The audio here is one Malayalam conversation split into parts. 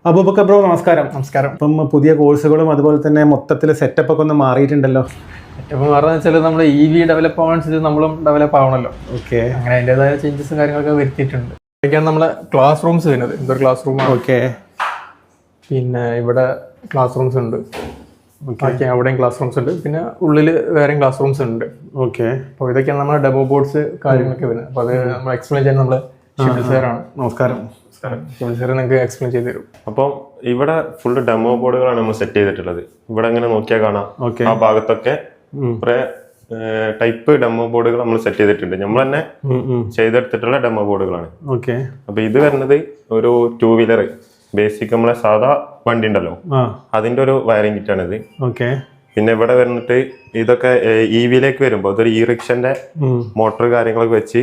അബൂബക്കർ ബ്രോ നമസ്കാരം. നമസ്കാരം. ഇപ്പം പുതിയ കോഴ്സുകളും അതുപോലെ തന്നെ മൊത്തത്തിൽ സെറ്റപ്പ് ഒക്കെ ഒന്ന് മാറിയിട്ടുണ്ടല്ലോ. സെറ്റപ്പ് മാറുന്നത് വെച്ചാൽ നമ്മൾ EV ഡെവലപ്പ് ആവാനുസരിച്ച് നമ്മളും ഡെവലപ്പ് ആവണല്ലോ. ഓക്കെ, അങ്ങനെ അതിൻ്റെതായ ചേഞ്ചസും കാര്യങ്ങളൊക്കെ വരുത്തിയിട്ടുണ്ട്. ഇതൊക്കെയാണ് നമ്മളെ ക്ലാസ് റൂംസ് വരുന്നത്. ഇതൊരു ക്ലാസ് റൂമാണ്. ഓക്കെ, പിന്നെ ഇവിടെ ക്ലാസ് റൂംസ് ഉണ്ട്. ഓക്കെ, അവിടെയും ക്ലാസ് റൂംസ് ഉണ്ട്. പിന്നെ ഉള്ളിൽ വേറെയും ക്ലാസ് റൂംസ് ഉണ്ട്. ഓക്കെ. അപ്പോൾ ഇതൊക്കെയാണ് നമ്മുടെ ഡെമോ ബോർഡ്സ് കാര്യങ്ങളൊക്കെ വരുന്നത്. അപ്പോൾ അത് നമ്മൾ എക്സ്പ്ലെയിൻ ചെയ്യാൻ നമ്മൾ ഷിബിൽ സാറാണ്. നമസ്കാരം. ഷിബിൽ സാർ നിങ്ങൾക്ക് എക്സ്പ്ലെയിൻ ചെയ്ത് തരും. അപ്പം ഇവിടെ ഫുള്ള് ഡെമോ ബോർഡുകളാണ് നമ്മൾ സെറ്റ് ചെയ്തിട്ടുള്ളത്. ഇവിടെ ഇങ്ങനെ നോക്കിയാൽ കാണാം, ആ ഭാഗത്തൊക്കെ കുറെ ടൈപ്പ് ഡെമോ ബോർഡുകൾ നമ്മൾ സെറ്റ് ചെയ്തിട്ടുണ്ട്. നമ്മൾ തന്നെ ചെയ്തെടുത്തിട്ടുള്ള ഡെമോ ബോർഡുകളാണ്. ഓക്കെ. അപ്പൊ ഇത് വരുന്നത് ഒരു 2 വീലർ ബേസിക് നമ്മളെ സാധാ വണ്ടി ഉണ്ടല്ലോ, അതിന്റെ ഒരു വയറിംഗ് കിറ്റാണ് ഇത്. ഓക്കെ. പിന്നെ ഇവിടെ വന്നിട്ട് ഇതൊക്കെ EV-ലേക്ക് വരുമ്പോൾ അതൊരു റിക്ഷന്റെ മോട്ടർ കാര്യങ്ങളൊക്കെ വെച്ച്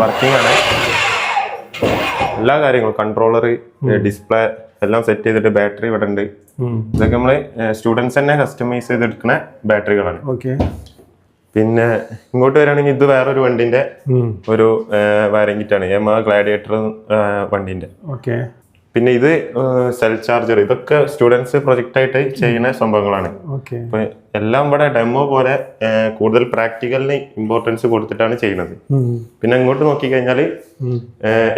വർക്കിംഗ് ആണ്. എല്ലാ കാര്യങ്ങളും കൺട്രോളർ, ഡിസ്പ്ലേ എല്ലാം സെറ്റ് ചെയ്തിട്ട് ബാറ്ററി ഇവിടെ ഉണ്ട്. ഇതൊക്കെ നമ്മള് സ്റ്റുഡൻസ് തന്നെ കസ്റ്റമൈസ് ചെയ്തെടുക്കുന്ന ബാറ്ററികളാണ്. ഓക്കെ. പിന്നെ ഇങ്ങോട്ട് വരികയാണെങ്കിൽ ഇത് വേറൊരു വണ്ടിന്റെ ഒരു വയറിംഗ് കിറ്റാണ്, യമഹ ഗ്ലാഡിയേറ്റർ വണ്ടിന്റെ. ഓക്കെ. പിന്നെ ഇത് സെൽ ചാർജർ, ഇതൊക്കെ സ്റ്റുഡൻസ് പ്രൊജക്റ്റ് ആയിട്ട് ചെയ്യുന്ന സംഭവങ്ങളാണ്. അപ്പൊ എല്ലാം ഇവിടെ ഡെമോ പോലെ കൂടുതൽ പ്രാക്ടിക്കലിന് ഇമ്പോർട്ടൻസ് കൊടുത്തിട്ടാണ് ചെയ്യുന്നത്. പിന്നെ ഇങ്ങോട്ട് നോക്കിക്കഴിഞ്ഞാല്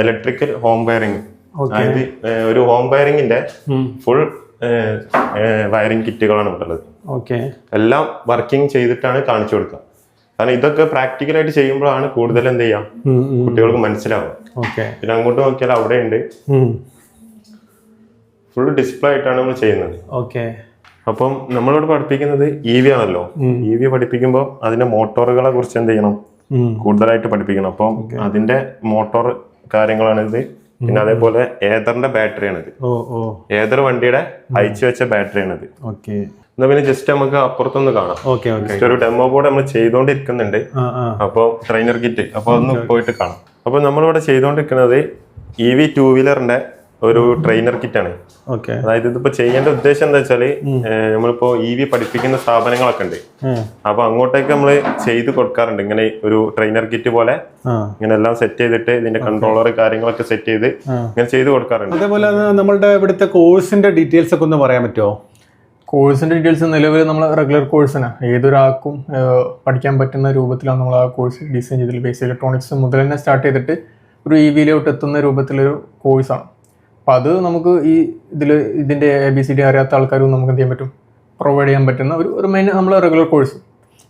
ഇലക്ട്രിക്കൽ ഹോം വയറിംഗ്, അതായത് ഒരു ഹോം വയറിംഗിന്റെ ഫുൾ വയറിംഗ് കിറ്റുകളാണ് ഇവിടെ ഉള്ളത്. എല്ലാം വർക്കിംഗ് ചെയ്തിട്ടാണ് കാണിച്ചു കൊടുക്കുക. കാരണം ഇതൊക്കെ പ്രാക്ടിക്കലായിട്ട് ചെയ്യുമ്പോഴാണ് കൂടുതൽ എന്ത് ചെയ്യാം കുട്ടികൾക്ക് മനസ്സിലാവുക. പിന്നെ അങ്ങോട്ട് നോക്കിയാൽ അവിടെ ഉണ്ട് ഫുൾ ഡിസ്പ്ലേ ആയിട്ടാണ് നമ്മൾ ചെയ്യുന്നത്. അപ്പം നമ്മളിവിടെ പഠിപ്പിക്കുന്നത് EV ആണല്ലോ. EV പഠിപ്പിക്കുമ്പോൾ അതിന്റെ മോട്ടോറുകളെ കുറിച്ച് എന്ത് ചെയ്യണം, കൂടുതലായിട്ട് പഠിപ്പിക്കണം. അപ്പം അതിന്റെ മോട്ടോർ കാര്യങ്ങളാണ് ഇത്. പിന്നെ അതേപോലെ ഏതറിന്റെ ബാറ്ററിയാണിത്. ഏതർ വണ്ടിയുടെ അയച്ചു വെച്ച ബാറ്ററിയാണിത്. എന്നാ പിന്നെ ജസ്റ്റ് നമുക്ക് അപ്പുറത്തൊന്ന് കാണാം. ജസ്റ്റ് ഒരു ഡെമോ ബോർഡ് നമ്മൾ ചെയ്തോണ്ടിരിക്കുന്നുണ്ട്. അപ്പൊ ട്രെയിനർ കിറ്റ്, അപ്പൊ അതൊന്ന് പോയിട്ട് കാണാം. അപ്പൊ നമ്മളിവിടെ ചെയ്തോണ്ടിരിക്കുന്നത് EV 2 വീലറിന്റെ ഒരു ട്രെയിനർ കിറ്റാണ്. അതായത് ഇതിപ്പോ ചെയ്യേണ്ട ഉദ്ദേശം എന്താ വെച്ചാല്, നമ്മളിപ്പോ EV പഠിപ്പിക്കുന്ന സ്ഥാപനങ്ങളൊക്കെ ഉണ്ട്. അപ്പൊ അങ്ങോട്ടേക്ക് നമ്മള് ചെയ്ത് കൊടുക്കാറുണ്ട് ഇങ്ങനെ ഒരു ട്രെയിനർ കിറ്റ് പോലെ. ഇങ്ങനെ എല്ലാം സെറ്റ് ചെയ്തിട്ട് ഇതിന്റെ കൺട്രോളർ കാര്യങ്ങളൊക്കെ സെറ്റ് ചെയ്ത് ഇങ്ങനെ ചെയ്ത് കൊടുക്കാറുണ്ട്. അതേപോലെ നമ്മളുടെ ഇവിടുത്തെ കോഴ്സിന്റെ ഡീറ്റെയിൽസ് ഒക്കെ ഒന്ന് പറയാൻ പറ്റുമോ? കോഴ്സിന്റെ ഡീറ്റെയിൽസ് നിലവിൽ നമ്മൾ റെഗുലർ കോഴ്സിനാണ്, ഏതൊരാൾക്കും പഠിക്കാൻ പറ്റുന്ന രൂപത്തിലാണ് നമ്മൾ ആ കോഴ്സ് ഡിസൈൻ ചെയ്തിട്ടുള്ളത്. ബേസിക് ഇലക്ട്രോണിക്സ് മുതൽ തന്നെ സ്റ്റാർട്ട് ചെയ്തിട്ട് ഒരു EV-യിലോട്ട് എത്തുന്ന രൂപത്തിലൊരു കോഴ്സാണ്. അപ്പം അത് നമുക്ക് ഇതിൻ്റെ ABCD അറിയാത്ത ആൾക്കാരും നമുക്ക് എന്ത് ചെയ്യാൻ പറ്റും, പ്രൊവൈഡ് ചെയ്യാൻ പറ്റുന്ന ഒരു മെയിൻ നമ്മൾ റെഗുലർ കോഴ്സ്.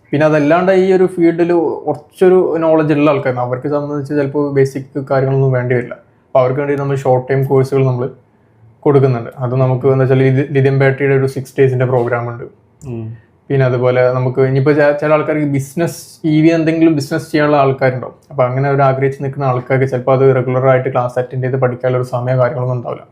പിന്നെ അതല്ലാണ്ട് ഈ ഒരു ഫീൽഡിൽ കുറച്ചൊരു നോളജ് ഉള്ള ആൾക്കാരാണ്, അവർക്ക് സംബന്ധിച്ച് ചിലപ്പോൾ ബേസിക് കാര്യങ്ങളൊന്നും വേണ്ടി വരില്ല. അപ്പോൾ അവർക്ക് വേണ്ടി നമ്മൾ ഷോർട്ട് ടൈം കോഴ്സുകൾ നമ്മൾ കൊടുക്കുന്നുണ്ട്. അത് നമുക്ക് എന്താ വെച്ചാൽ ലിഥിയം ബാറ്ററിയുടെ ഒരു 6 days പ്രോഗ്രാം ഉണ്ട്. പിന്നെ അതുപോലെ നമുക്ക് ഇനിയിപ്പോൾ ചില ആൾക്കാർക്ക് EV എന്തെങ്കിലും ബിസിനസ് ചെയ്യാനുള്ള ആൾക്കാരുണ്ടാവും. അപ്പോൾ അങ്ങനെ ഒരു ആഗ്രഹിച്ച് നിൽക്കുന്ന ആൾക്കാർക്ക് ചിലപ്പോൾ അത് റെഗുലറായിട്ട് ക്ലാസ് അറ്റൻഡ് ചെയ്ത് പഠിക്കാനുള്ള ഒരു സമയം കാര്യങ്ങളൊന്നും ഉണ്ടാവില്ല.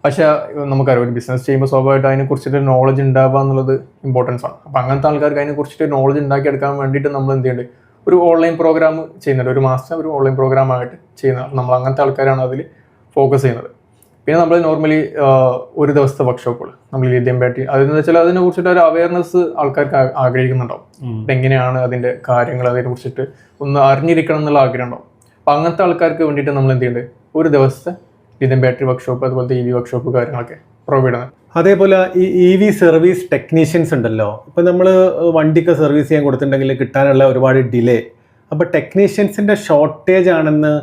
പക്ഷെ നമുക്കറിയാം, ഒരു ബിസിനസ് ചെയ്യുമ്പോൾ സ്വാഭാവികമായിട്ട് അതിനെ കുറിച്ചിട്ട് നോളജ് ഉണ്ടാവുക എന്നുള്ളത് ഇമ്പോർട്ടൻസ് ആണ്. അപ്പോൾ അങ്ങനത്തെ ആൾക്കാർക്ക് അതിനെ കുറിച്ചിട്ട് നോളജ് ഉണ്ടാക്കിയെടുക്കാൻ വേണ്ടിയിട്ട് നമ്മൾ എന്ത് ചെയ്യുന്നുണ്ട്, ഒരു ഓൺലൈൻ പ്രോഗ്രാം ചെയ്യുന്നുണ്ട്. ഒരു മാസം ഒരു ഓൺലൈൻ പ്രോഗ്രാമായിട്ട് ചെയ്യുന്ന നമ്മൾ അങ്ങനത്തെ ആൾക്കാരാണ് അതിൽ ഫോക്കസ് ചെയ്യുന്നത്. പിന്നെ നമ്മൾ നോർമലി ഒരു ദിവസത്തെ വർക്ക്ഷോപ്പുകൾ നമ്മൾ ലിഥിയം ബാറ്ററി, അതെന്ന് വെച്ചാൽ അതിനെ കുറിച്ചിട്ട് ഒരു അവയർനെസ് ആൾക്കാർക്ക് ആഗ്രഹിക്കുന്നുണ്ടാവും. ഇതെങ്ങനെയാണ് അതിൻ്റെ കാര്യങ്ങൾ, അതിനെ കുറിച്ചിട്ട് ഒന്ന് അറിഞ്ഞിരിക്കണം എന്നുള്ള ആഗ്രഹം ഉണ്ടാവും. അപ്പം അങ്ങനത്തെ ആൾക്കാർക്ക് വേണ്ടിയിട്ട് നമ്മൾ എന്ത് ചെയ്യുന്നുണ്ട്, ഒരു ദിവസത്തെ ലിഥിയം ബാറ്ററി വർക്ക്ഷോപ്പ്, അതുപോലത്തെ EV വർക്ക്ഷോപ്പ് കാര്യങ്ങളൊക്കെ പ്രൊവൈഡ് ചെയ്യുന്നത്. അതേപോലെ ഈ EV സർവീസ് ടെക്നീഷ്യൻസ് ഉണ്ടല്ലോ. ഇപ്പം നമ്മൾ വണ്ടിക്ക് സർവീസ് ചെയ്യാൻ കൊടുത്തിട്ടുണ്ടെങ്കിൽ കിട്ടാനുള്ള ഒരുപാട് ഡിലേ, അപ്പോൾ ടെക്നീഷ്യൻസിൻ്റെ ഷോർട്ടേജ് ആണെന്ന്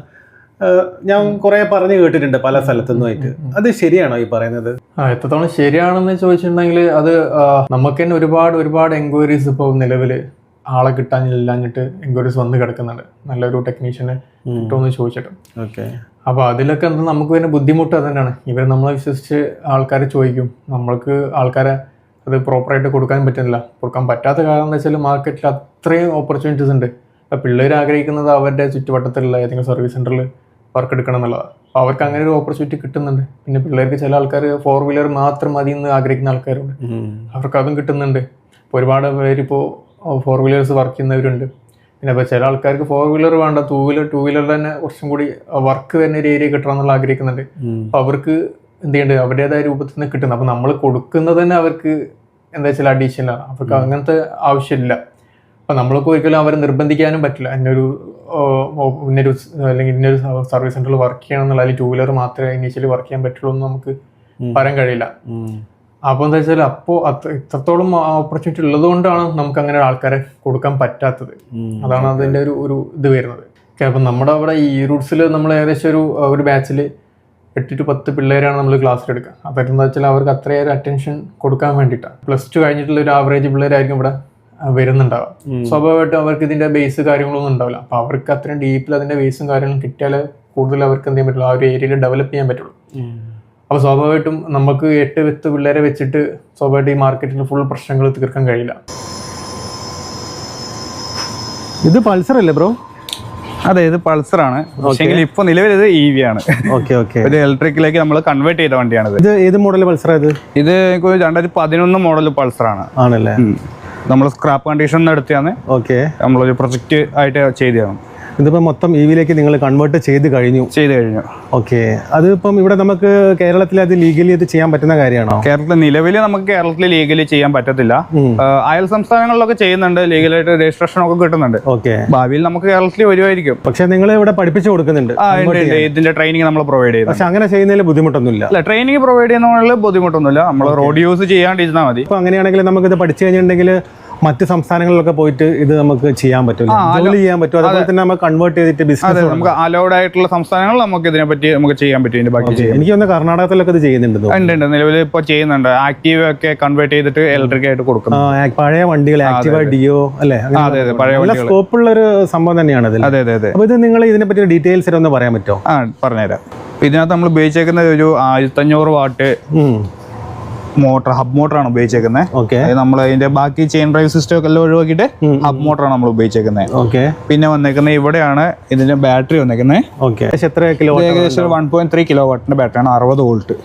ഞാൻ കുറെ പറഞ്ഞു കേട്ടിട്ടുണ്ട് പല സ്ഥലത്തുനിന്നുമായിട്ട്. അത് ശരിയാണോ ഈ പറയുന്നത്? എത്രത്തോളം ശരിയാണെന്ന് ചോദിച്ചിട്ടുണ്ടെങ്കിൽ അത് നമുക്ക് തന്നെ ഒരുപാട് എൻക്വയറീസ് ഇപ്പോൾ നിലവിൽ ആളെ കിട്ടാനില്ലാഞ്ഞിട്ട് എൻക്വയറീസ് വന്ന് കിടക്കുന്നുണ്ട്, നല്ലൊരു ടെക്നീഷ്യനെ കിട്ടുമെന്ന് ചോദിച്ചിട്ട്. അപ്പോൾ അതിലൊക്കെ എന്താ നമുക്ക് തന്നെ ബുദ്ധിമുട്ട് അതുതന്നെയാണ്. ഇവർ നമ്മളെ വിശ്വസിച്ച് ആൾക്കാർ ചോദിക്കും, നമ്മൾക്ക് ആൾക്കാരെ അത് പ്രോപ്പറായിട്ട് കൊടുക്കാൻ പറ്റാത്ത കാരണം എന്താ വെച്ചാൽ മാർക്കറ്റിൽ അത്രയും ഓപ്പർച്യൂണിറ്റീസ് ഉണ്ട്. അപ്പോൾ പിള്ളേർ ആഗ്രഹിക്കുന്നത് അവരുടെ ചുറ്റുവട്ടത്തിലുള്ള ഏതെങ്കിലും സർവീസ് സെൻ്ററിൽ വർക്ക് എടുക്കണം എന്നുള്ളതാണ്. അപ്പോൾ അവർക്ക് അങ്ങനെ ഒരു ഓപ്പർച്യൂണിറ്റി കിട്ടുന്നുണ്ട്. പിന്നെ പിള്ളേർക്ക് ചില ആൾക്കാർ 4 വീലർ മാത്രം മതി എന്ന് ആഗ്രഹിക്കുന്ന ആൾക്കാരുണ്ട്, അവർക്ക് അതും കിട്ടുന്നുണ്ട്. ഇപ്പോൾ ഒരുപാട് പേരിപ്പോൾ 4 വീലേഴ്സ് വർക്ക് ചെയ്യുന്നവരുണ്ട്. പിന്നെ ഇപ്പോൾ ചില ആൾക്കാർക്ക് 4 വീലർ വേണ്ട, 2 വീലർ തന്നെ കുറച്ചും കൂടി വർക്ക് തന്നെ ഒരു ഏരിയ കിട്ടണം എന്നുള്ള ആഗ്രഹിക്കുന്നുണ്ട്. അപ്പോൾ അവർക്ക് എന്ത് ചെയ്യേണ്ടത്, അവരുടേതായ രൂപത്തിൽ നിന്ന് കിട്ടുന്നത്. അപ്പോൾ നമ്മൾ കൊടുക്കുന്നത് തന്നെ അവർക്ക് എന്താ വെച്ചാൽ അഡീഷണലാണ്, അവർക്ക് അങ്ങനത്തെ ആവശ്യമില്ല. അപ്പം നമ്മൾക്ക് ഒരിക്കലും അവരെ നിർബന്ധിക്കാനും പറ്റില്ല, ഇന്നൊരു അല്ലെങ്കിൽ ഇന്നൊരു സർവീസ് സെൻ്ററിൽ വർക്ക് ചെയ്യണം എന്നുള്ള, അല്ലെങ്കിൽ 2 വീലർ മാത്രമേ ഇനീഷ്യലി വർക്ക് ചെയ്യാൻ പറ്റുള്ളൂ എന്ന് നമുക്ക് പറയാൻ കഴിയില്ല. അപ്പോൾ എന്താ വെച്ചാൽ അപ്പോൾ ഇത്രത്തോളം ഓപ്പർച്യൂണിറ്റി ഉള്ളത് കൊണ്ടാണ് നമുക്ക് അങ്ങനെ ആൾക്കാരെ കൊടുക്കാൻ പറ്റാത്തത്. അതാണ് അതിൻ്റെ ഒരു ഇത് വരുന്നത്. അപ്പം നമ്മുടെ അവിടെ ഈ റൂട്ട്സിൽ നമ്മൾ ഏകദേശം ഒരു ബാച്ചിൽ 8 to 10 പിള്ളേരാണ് നമ്മൾ ക്ലാസ്സിലെടുക്കുക. അപ്പം എന്താ വെച്ചാൽ അവർക്ക് അത്രയേറെ അറ്റൻഷൻ കൊടുക്കാൻ വേണ്ടിയിട്ടാണ്. +2 കഴിഞ്ഞിട്ടുള്ള ഒരു ആവറേജ് പിള്ളേരായിരിക്കും ഇവിടെ വരുന്നുണ്ടാവുക. സ്വാഭാവികമായിട്ടും അവർക്ക് ഇതിൻ്റെ ബേസ് കാര്യങ്ങളൊന്നും ഉണ്ടാവില്ല. അപ്പോൾ അവർക്ക് അത്രയും ഡീപ്പിൽ അതിൻ്റെ ബേസും കാര്യങ്ങളും കിട്ടിയാൽ കൂടുതൽ അവർക്ക് എന്ത് ചെയ്യാൻ പറ്റുള്ളൂ, ആ ഒരു ഏരിയയിൽ ഡെവലപ്പ് ചെയ്യാൻ പറ്റുള്ളൂ. അപ്പോൾ സ്വാഭാവികമായിട്ടും നമുക്ക് 8-10 പിള്ളേരെ വെച്ചിട്ട് സ്വാഭാവികമായിട്ട് ഈ മാർക്കറ്റിൽ ഫുൾ പ്രശ്നങ്ങൾ തീർക്കാൻ കഴിയില്ല. ഇത് പൾസർ അല്ലേ ബ്രോ? അതെ, ഇത് പൾസറാണ്. പക്ഷേ ഇപ്പൊ നിലവിൽ ഇത് EV ആണ്. ഒരു ഇലക്ട്രിക്കിലേക്ക് നമ്മൾ കൺവേർട്ട് ചെയ്ത വണ്ടിയാണിത്. ഇത് ഏത് മോഡൽ പൾസറാ? ഇത് 2011 മോഡൽ പൾസറാണ്. ആണല്ലേ? നമ്മൾ സ്ക്രാപ്പ് കണ്ടീഷൻ എടുത്താണ്. നമ്മളൊരു പ്രൊജക്റ്റ് ആയിട്ട് ചെയ്തതാണ്. ഇതിപ്പോൾ മൊത്തം EVയിലേക്ക് നിങ്ങൾ കൺവേർട്ട് ചെയ്ത് കഴിഞ്ഞു. ഓക്കെ. അതിപ്പം ഇവിടെ നമുക്ക് കേരളത്തിൽ അത് ലീഗലി അത് ചെയ്യാൻ പറ്റുന്ന കാര്യമാണോ? നിലവിൽ നമുക്ക് കേരളത്തിൽ ലീഗലി ചെയ്യാൻ പറ്റത്തില്ല. അയൽ സംസ്ഥാനങ്ങളിലൊക്കെ ചെയ്യുന്നുണ്ട്, ലീഗലായിട്ട് രജിസ്ട്രേഷൻ ഒക്കെ കിട്ടുന്നുണ്ട്. ഭാവിയിൽ നമുക്ക് കേരളത്തിൽ വരുമായിരിക്കും. പക്ഷെ നിങ്ങൾ ഇവിടെ പഠിപ്പിച്ചു കൊടുക്കുന്നുണ്ട്, ഇതിന്റെ ട്രെയിനിങ് നമ്മൾ പ്രൊവൈഡ് ചെയ്യുന്നത്. പക്ഷെ അങ്ങനെ ചെയ്യുന്നതിൽ ബുദ്ധിമുട്ടൊന്നുമില്ല. അല്ല, ട്രെയിനിങ് പ്രൊവൈഡ് ചെയ്യുന്നതിൽ ബുദ്ധിമുട്ടൊന്നുമില്ല. നമ്മൾ റോഡ് യൂസ് ചെയ്യാണ്ടിരുന്നാൽ മതി. ഇപ്പൊ അങ്ങനെയാണെങ്കിൽ നമുക്കിത് പഠിച്ചു കഴിഞ്ഞിട്ടുണ്ടെങ്കിൽ മറ്റ് സംസ്ഥാനങ്ങളിലൊക്കെ പോയിട്ട് ഇത് നമുക്ക് ചെയ്യാൻ പറ്റും, ജോലി ചെയ്യാൻ പറ്റും. അതുപോലെ തന്നെ നമുക്ക് കൺവേർട്ട് ചെയ്തിട്ട് ബിസിനസ് നമുക്ക് അലൗഡ് ആയിട്ടുള്ള സംസ്ഥാനങ്ങൾ നമുക്ക് ഇതിനെ പറ്റി നമുക്ക് ചെയ്യാൻ പറ്റും. ഇതിന്റെ ബാക്കി എനിക്ക് തോന്നുന്നു കർണാടകത്തിലൊക്കെ ഇത് ചെയ്യുന്നുണ്ട്. നിലവിൽ ഇപ്പൊ ചെയ്യുന്നുണ്ട്. ആക്റ്റീവ് ഒക്കെ കൺവേർട്ട് ചെയ്തിട്ട് ഇലക്ട്രിക് ആയിട്ട് കൊടുക്കും. പഴയ വണ്ടികൾ ആക്റ്റീവ ഡിയോ അല്ലെ? നല്ല സ്കോപ്പുള്ള ഒരു സംഭവം തന്നെയാണ് അത്. അതെ. അപ്പൊ ഇത് നിങ്ങൾ ഇതിനെ പറ്റി ഡീറ്റെയിൽസ് ഒന്ന് പറയാൻ പറ്റുമോ? പറഞ്ഞുതരാം. ഇതിനകത്ത് നമ്മൾ ഉപയോഗിച്ചേക്കുന്ന ഒരു 1500 വാട്ട് മോട്ടർ, ഹബ് മോട്ടറാണ് ഉപയോഗിച്ചേക്കുന്നത്. നമ്മൾ അതിന്റെ ബാക്കി ചെയിൻ ഡ്രൈവ് സിസ്റ്റം ഒക്കെ എല്ലാം ഒഴിവാക്കിയിട്ട് ഹബ് മോട്ടറാണ് നമ്മൾ ഉപയോഗിച്ചേക്കുന്നത്. പിന്നെ വന്നേക്കുന്നത് ഇവിടെയാണ് ഇതിന്റെ ബാറ്ററി വന്നേക്കുന്നത്. ഏകദേശം 1.3 കിലോവാട്ടിന്റെ ബാറ്ററിയാണ്, 60 വോൾട്ട്.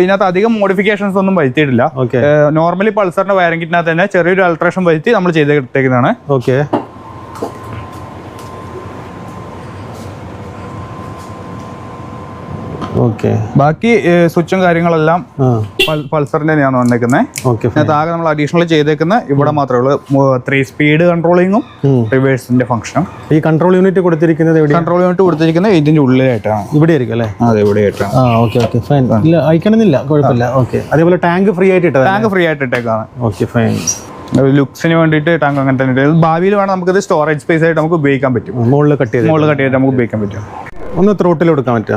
ഇതിനകത്ത് അധികം മോഡിഫിക്കേഷൻസ് ഒന്നും വരുത്തിയിട്ടില്ല. നോർമലി പൾസറിന്റെ വയറിംഗ് കിറ്റിനകത്ത് തന്നെ ചെറിയൊരു അൾട്രേഷൻ വരുത്തി നമ്മൾ ചെയ്തെടുത്തേക്കുന്നതാണ്. ബാക്കി സ്വിച്ചും കാര്യങ്ങളെല്ലാം പൾസറിന്റെ തന്നെയാണ് വന്നേക്കുന്നത്. ആകെ നമ്മൾ അഡീഷണൽ ചെയ്തേക്കുന്ന ഇവിടെ മാത്രമേ ഉള്ളൂ 3 സ്പീഡ് കൺട്രോളിങ്ങും റിവേഴ്സിന്റെ ഫംഗ്ഷനും. ഈ കൺട്രോൾ യൂണിറ്റ് കൊടുത്തിരിക്കുന്നത് ഇതിന്റെ ഉള്ളിലായിട്ടാണ്. ഇവിടെ ആയിരിക്കും അല്ലേ? അതെ, ഇവിടെ ആയിട്ടാണ്. അയക്കണമെന്നില്ല, കുഴപ്പമില്ല. അതേപോലെ ടാങ്ക് ഫ്രീ ആയിട്ട് ഇട്ടേക്കാണ്. ലുക്സിന് വേണ്ടിയിട്ട് ടാങ്ക് അങ്ങനെ തന്നെ. ഭാവിയിൽ വേണം നമുക്കത് സ്റ്റോറേജ് സ്പേസ് ആയിട്ട് നമുക്ക് ഉപയോഗിക്കാൻ പറ്റും. മുകളിൽ കട്ട് ചെയ്തിട്ട് നമുക്ക് ഉപയോഗിക്കാൻ പറ്റും. ഒന്ന് ത്രോട്ടിൽ കൊടുക്കാൻ പറ്റുക.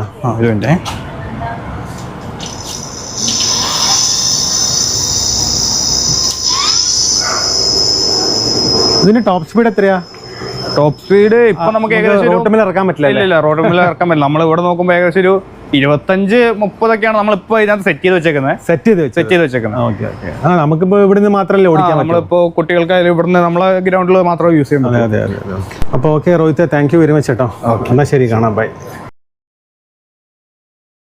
ഇതിന് ടോപ്പ് സ്പീഡ് എത്രയാ? ടോപ്പ് സ്പീഡ് ഇപ്പൊ നമുക്ക് ഏകദേശം റോഡ് ഇറക്കാൻ പറ്റില്ല. ഇല്ല, റോഡ് മേലെ ഇറക്കാൻ പറ്റില്ല. നമ്മൾ ഇവിടെ നോക്കുമ്പോൾ ഏകദേശം ഒരു 25-30 നമ്മളിപ്പോ ഇതിനകത്ത് സെറ്റ് ചെയ്ത് വെച്ചേക്കുന്നത്. നമുക്കിപ്പോ ഇവിടുന്ന് മാത്രമല്ലേ ഓടിക്കാൻ? നമ്മളിപ്പോ കുട്ടികൾക്ക് ഇവിടുന്ന് നമ്മളെ ഗ്രൗണ്ടിൽ മാത്രമേ യൂസ് ചെയ്യുന്നത്. അപ്പൊ okay Rohit, thank you very much കേട്ടോ. എന്നാ ശരി, കാണാം, ബൈ.